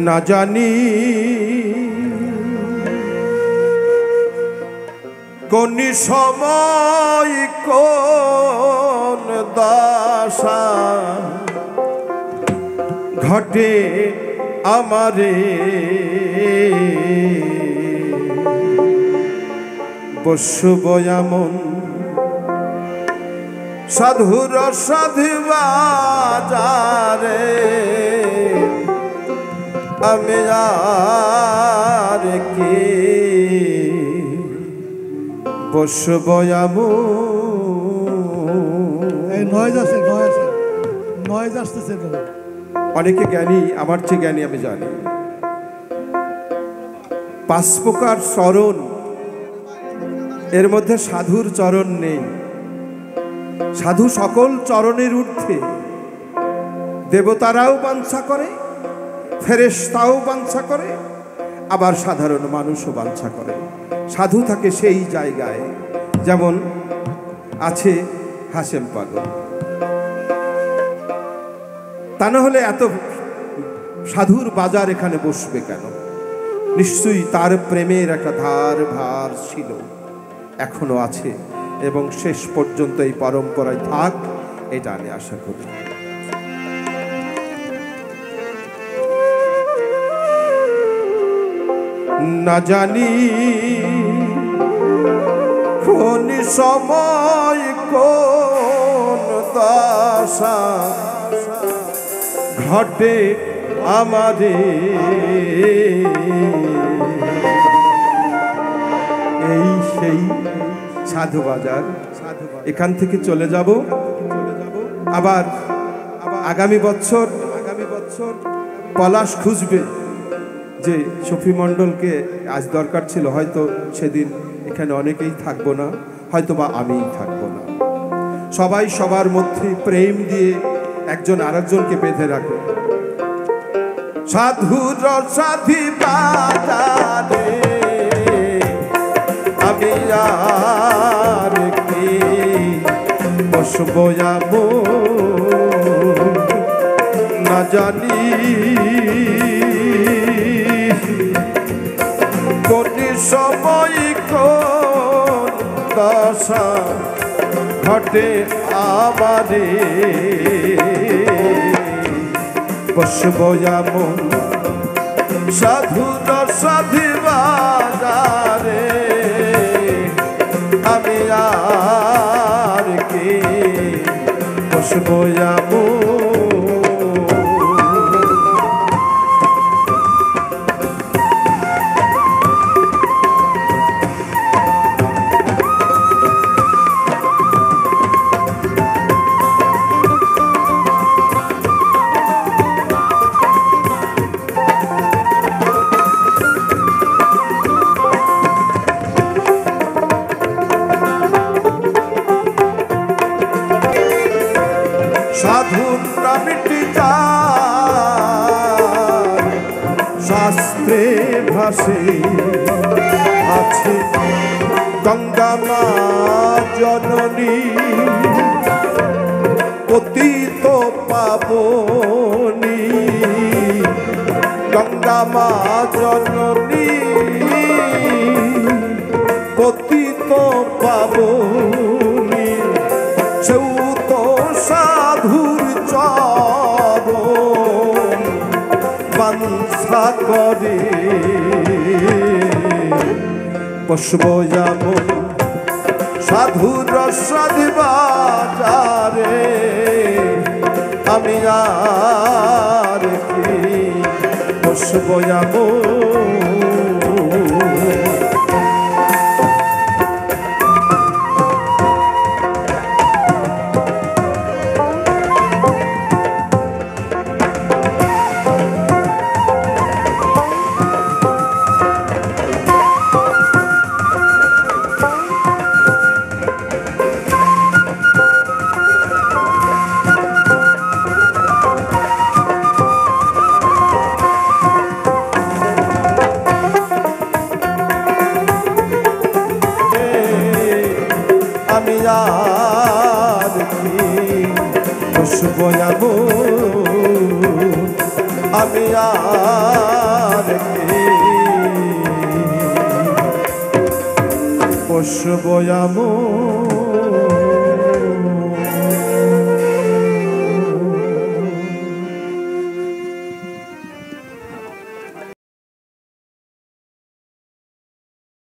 না জানি কোন সময় কোন দশা ঘটে আমারে বসব এমন সাধুর সাধু বাজারে আমি আর কি বসব এমন। অনেকে জ্ঞানী, আমার চেয়ে জ্ঞানী আমি জানি। 5 প্রকার চরণ, এর মধ্যে সাধুর চরণ নেই। সাধু সকল চরণের ঊর্ধ্বে। দেবতারাও বাঞ্ছা করে, ফেরেশতাও বাঞ্ছা করে, আবার সাধারণ মানুষও বাঞ্ছা করে। সাধু থাকে সেই জায়গায়, যেমন আছে হাসেম পাগল। তা না হলে এত সাধুর বাজার এখানে বসবে কেন? নিশ্চয়ই তার প্রেমের একটা ধার ভার ছিল, এখনো আছে এবং শেষ পর্যন্ত এই পরম্পরায় থাক, এটা আমি আশা করি। না জানি কোন সময় কোন দশা ঘটে আমারে এই সেই সাধু বাজার। এখান থেকে চলে যাব আবার আগামী বছর পলাশ খুঁজবে যে শফি মণ্ডলকে আজ দরকার ছিল, হয়তো সেদিন এখানে অনেকেই থাকবো না, হয়তো বা আমিই থাকবো না। সবাই সবার মধ্যে প্রেম দিয়ে একজন আরেকজনকে বেঁধে রাখো। সাধুর সাধি বাজারে আমি আর কি বসব না জানি কোন সময় কোন দশা ঘটে আমারে বসব এমন সাধুর সাধু বাজারে আমি আর কি বসব এমন। সাধুর নামটি যার শাস্ত্রে ভাসে আছে গঙ্গা মা জননী পতিত পাবনী। গঙ্গা মা জননী পতিত পাবনী, সেও তো সাধুর চরণ বাঞ্ছা করে বসব এমন সাধুর সাধু বাজারে আমি আর কি বসব এমন। আর কি বসবো আমো